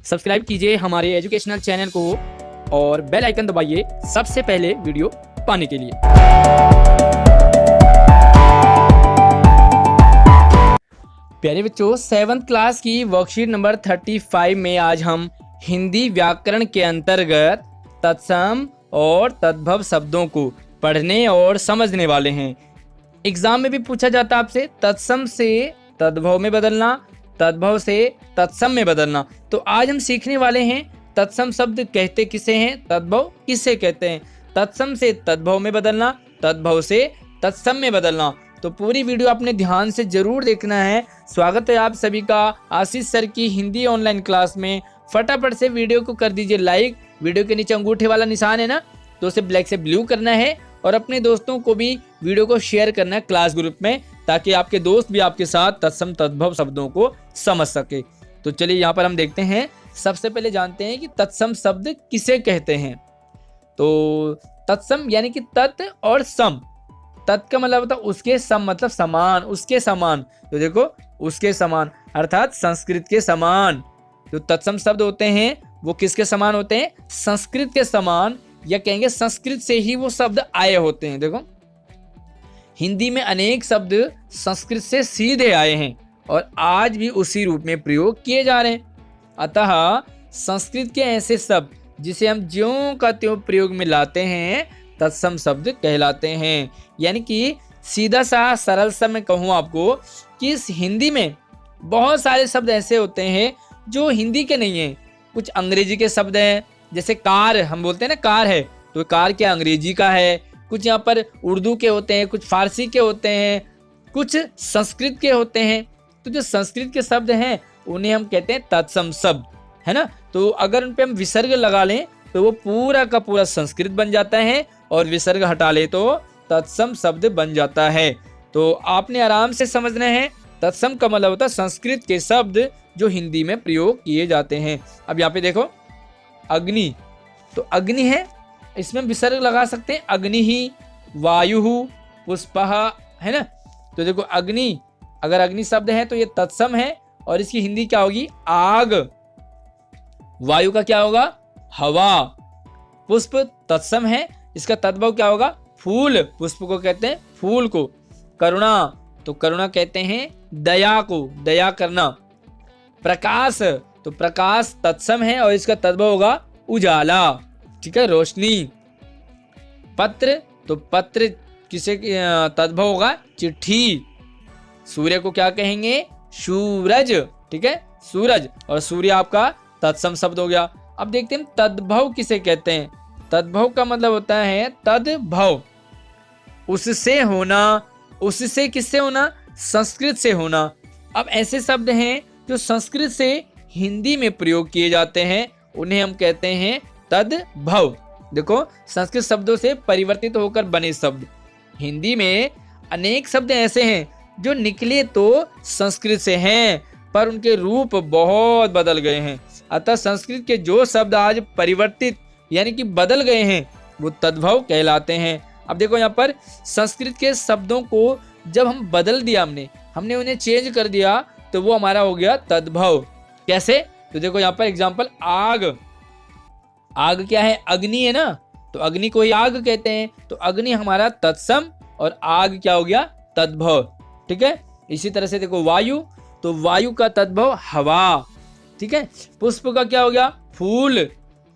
Subscribe कीजिए हमारे educational channel को और बेल आइकन दबाइए सबसे पहले वीडियो पाने के लिए। प्यारे बच्चों, 7th क्लास की वर्कशीट नंबर 35 में आज हम हिंदी व्याकरण के अंतर्गत तत्सम और तद्भव शब्दों को पढ़ने और समझने वाले हैं। एग्जाम में भी पूछा जाता है आपसे तत्सम से तद्भव में बदलना, तद्भव से तत्सम में बदलना। तो आज हम सीखने वाले हैं तत्सम शब्द कहते किसे हैं, तद्भव किसे कहते हैं। तत्सम से तद्भव में बदलना, तद्भव से तत्सम में बदलना। तो पूरी वीडियो आपने ध्यान से जरूर देखना है। स्वागत है आप सभी का आशीष सर की हिंदी ऑनलाइन क्लास में। फटाफट से वीडियो को कर दीजिए लाइक। वीडियो के नीचे अंगूठे वाला निशान है ना, तो उसे ब्लैक से ब्लू करना है और अपने दोस्तों को भी वीडियो को शेयर करना है क्लास ग्रुप में, ताकि आपके दोस्त भी आपके साथ तत्सम तद्भव शब्दों को समझ सके। तो चलिए यहाँ पर हम देखते हैं। सबसे पहले जानते हैं कि तत्सम शब्द किसे कहते हैं। तो तत्सम यानी कि तत् और सम। तत् का मतलब होता है उसके, सम मतलब समान, उसके समान। तो देखो उसके समान अर्थात संस्कृत के समान। जो तत्सम शब्द होते हैं वो किसके समान होते हैं, संस्कृत के समान, या कहेंगे संस्कृत से ही वो शब्द आए होते हैं। देखो हिंदी में अनेक शब्द संस्कृत से सीधे आए हैं और आज भी उसी रूप में प्रयोग किए जा रहे हैं। अतः संस्कृत के ऐसे शब्द जिसे हम ज्यों का त्यों प्रयोग में लाते हैं तत्सम शब्द कहलाते हैं। यानी कि सीधा सा सरल सा मैं कहूँ आपको कि इस हिंदी में बहुत सारे शब्द ऐसे होते हैं जो हिंदी के नहीं हैं। कुछ अंग्रेजी के शब्द हैं, जैसे कार हम बोलते हैं ना, कार है तो कार क्या अंग्रेजी का है। कुछ यहाँ पर उर्दू के होते हैं, कुछ फारसी के होते हैं, कुछ संस्कृत के होते हैं। तो जो संस्कृत के शब्द हैं उन्हें हम कहते हैं तत्सम शब्द, है ना। तो अगर उन पे हम विसर्ग लगा लें तो वो पूरा का पूरा संस्कृत बन जाता है, और विसर्ग हटा ले तो तत्सम शब्द बन जाता है। तो आपने आराम से समझना है। तत्सम का मतलब होता है संस्कृत के शब्द जो हिंदी में प्रयोग किए जाते हैं। अब यहाँ पे देखो अग्नि, तो अग्नि है, इसमें विसर्ग लगा सकते हैं अग्नि ही, वायु, पुष्पः, है ना। तो देखो अग्नि, अगर अग्नि शब्द है तो ये तत्सम है और इसकी हिंदी क्या होगी, आग। वायु का क्या होगा, हवा। पुष्प तत्सम है, इसका तद्भव क्या होगा, फूल। पुष्प को कहते हैं फूल को। करुणा, तो करुणा कहते हैं दया को, दया करना। प्रकाश, तो प्रकाश तत्सम है और इसका तद्भव होगा उजाला, ठीक है, रोशनी। पत्र, तो पत्र किसे तद्भव होगा, चिट्ठी। सूर्य को क्या कहेंगे, सूरज, ठीक है, सूरज। और सूर्य आपका तत्सम शब्द हो गया। अब देखते हैं तद्भव किसे कहते हैं। तद्भव का मतलब होता है तद्भव, उससे होना। उससे किससे होना, संस्कृत से होना। अब ऐसे शब्द हैं जो संस्कृत से हिंदी में प्रयोग किए जाते हैं, उन्हें हम कहते हैं तद्भव। देखो संस्कृत शब्दों से परिवर्तित होकर बने शब्द। हिंदी में अनेक शब्द ऐसे हैं जो निकले तो संस्कृत से हैं, पर उनके रूप बहुत बदल गए हैं। अतः संस्कृत के जो शब्द आज परिवर्तित यानी कि बदल गए हैं वो तद्भव कहलाते हैं। अब देखो यहाँ पर संस्कृत के शब्दों को जब हम बदल दिया, हमने उन्हें चेंज कर दिया, तो वो हमारा हो गया तद्भव। कैसे, तो देखो यहाँ पर एग्जाम्पल आग। आग क्या है, अग्नि है ना, तो अग्नि को ही आग कहते हैं। तो अग्नि हमारा तत्सम और आग क्या हो गया, तद्भव, ठीक है। इसी तरह से देखो वायु, तो वायु का तद्भव हवा, ठीक है। पुष्प का क्या हो गया, फूल।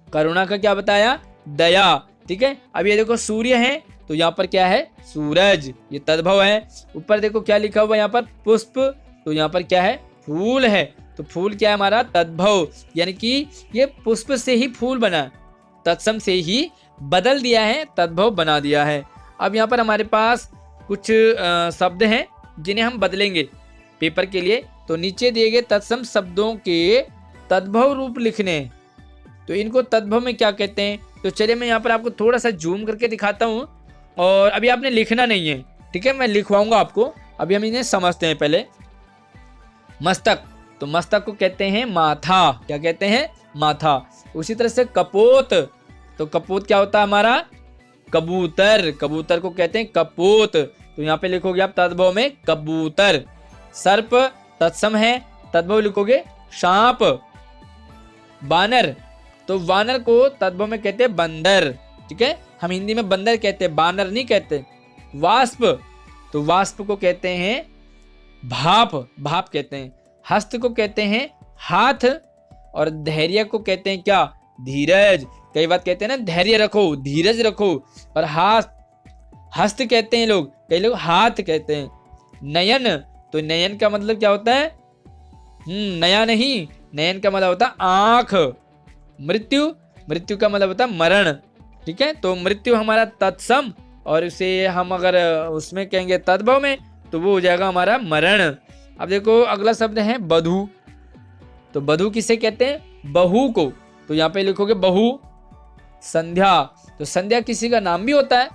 करुणा का क्या बताया, दया, ठीक है। अब ये देखो सूर्य है, तो यहाँ पर क्या है, सूरज, ये तद्भव है। ऊपर देखो क्या लिखा हुआ यहाँ पर, पुष्प, तो यहाँ पर क्या है, फूल है। तो फूल क्या है हमारा, तद्भव, यानी कि ये पुष्प से ही फूल बना, तत्सम से ही बदल दिया है, तद्भव बना दिया है। अब यहाँ पर हमारे पास कुछ शब्द हैं जिन्हें हम बदलेंगे पेपर के लिए। तो नीचे दिए गए तत्सम शब्दों के तद्भव रूप लिखने, तो इनको तद्भव में क्या कहते हैं। तो चलिए मैं यहाँ पर आपको थोड़ा सा जूम करके दिखाता हूँ, और अभी आपने लिखना नहीं है, ठीक है, मैं लिखवाऊंगा आपको। अभी हम इन्हें समझते हैं पहले। मस्तक, तो मस्तक को कहते हैं माथा, क्या कहते हैं, माथा। उसी तरह से कपोत, तो कपोत क्या होता है हमारा, कबूतर। कबूतर को कहते हैं कपोत, तो यहाँ पे लिखोगे आप तद्भव में कबूतर। सर्प तत्सम है, तद्भव लिखोगे सांप। बानर, तो वानर को तद्भव में कहते हैं बंदर, ठीक है। हम हिंदी में बंदर कहते हैं, बानर नहीं कहते। वाष्प, तो वाष्प को कहते हैं भाप, भाप कहते हैं। हस्त को कहते हैं हाथ, और धैर्य को कहते हैं क्या, धीरज। कई बात कहते हैं ना, धैर्य रखो, धीरज रखो। और हस्त कहते हैं लोग, कई लोग हाथ कहते हैं। नयन, तो नयन का मतलब क्या होता है, नया नहीं, नयन का मतलब होता है आंख। मृत्यु, मृत्यु का मतलब होता है मरण, ठीक है। तो मृत्यु हमारा तत्सम, और उसे हम अगर उसमें कहेंगे तद्भव में, तो वो हो जाएगा हमारा मरण। अब देखो अगला शब्द है बधू, तो बधू किसे कहते हैं, बहू को, तो यहाँ पे लिखोगे बहू। संध्या, तो संध्या किसी का नाम भी होता है,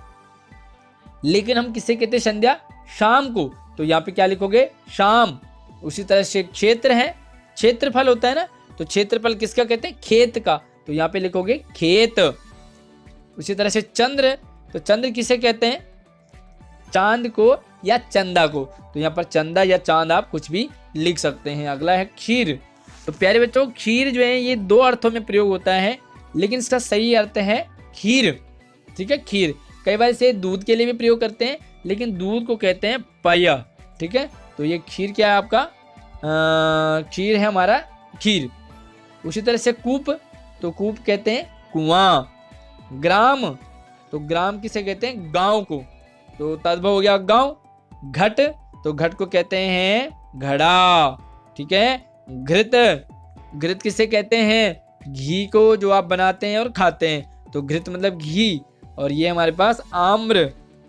लेकिन हम किसे कहते हैं संध्या, शाम को, तो यहाँ पे क्या लिखोगे, शाम। उसी तरह से क्षेत्र है, क्षेत्रफल होता है ना, तो क्षेत्रफल किसका कहते हैं, खेत का, तो यहाँ पे लिखोगे खेत। उसी तरह से चंद्र, तो चंद्र किसे कहते हैं, चांद को या चंदा को, तो यहाँ पर चंदा या चांद आप कुछ भी लिख सकते हैं। अगला है खीर, तो प्यारे बच्चों खीर जो है ये दो अर्थों में प्रयोग होता है, लेकिन इसका सही अर्थ है खीर, ठीक है। खीर कई बार इसे दूध के लिए भी प्रयोग करते हैं, लेकिन दूध को कहते हैं पेय, ठीक है। तो ये खीर क्या है आपका, खीर है हमारा खीर। उसी तरह से कूप, तो कूप कहते हैं कुआं। ग्राम, तो ग्राम किसे कहते हैं, गांव को, तो तद्भव हो गया गांव। घट, तो घट को कहते हैं घड़ा, ठीक है। घृत, घृत किसे कहते हैं, घी को जो आप बनाते हैं और खाते हैं, तो घृत मतलब घी। और ये हमारे पास आम्र,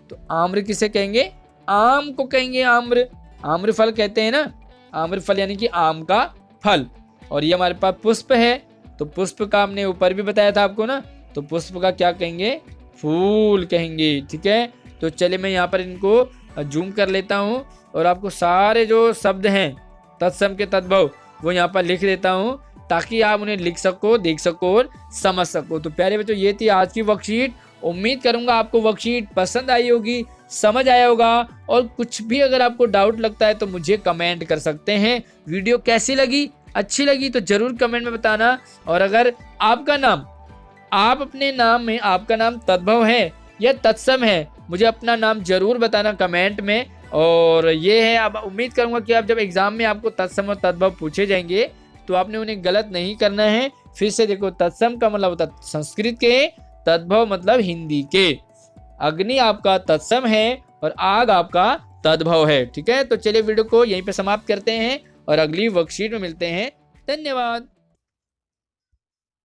तो आम्र किसे कहेंगे, आम को कहेंगे आम्र, आम्र फल कहते हैं ना, आम्र फल यानी कि आम का फल। और ये हमारे पास पुष्प है, तो पुष्प का हमने ऊपर भी बताया था आपको ना, तो पुष्प का क्या कहेंगे, फूल कहेंगे, ठीक है। तो चलिए मैं यहाँ पर इनको जूम कर लेता हूँ और आपको सारे जो शब्द हैं तत्सम के तद्भव वो यहाँ पर लिख देता हूँ, ताकि आप उन्हें लिख सको, देख सको और समझ सको। तो प्यारे बच्चों ये थी आज की वर्कशीट। उम्मीद करूंगा आपको वर्कशीट पसंद आई होगी, समझ आया होगा। और कुछ भी अगर आपको डाउट लगता है तो मुझे कमेंट कर सकते हैं। वीडियो कैसी लगी, अच्छी लगी तो जरूर कमेंट में बताना। और अगर आपका नाम, आप अपने नाम में आपका नाम तद्भव है या तत्सम है, मुझे अपना नाम जरूर बताना कमेंट में। और ये है, अब उम्मीद करूंगा कि आप जब एग्जाम में आपको तत्सम और तद्भव पूछे जाएंगे तो आपने उन्हें गलत नहीं करना है। फिर से देखो, तत्सम का मतलब होता है संस्कृत के, तद्भव मतलब हिंदी के। अग्नि आपका तत्सम है और आग आपका तद्भव है, ठीक है। तो चलिए वीडियो को यहीं पे समाप्त करते हैं और अगली वर्कशीट में मिलते हैं। धन्यवाद।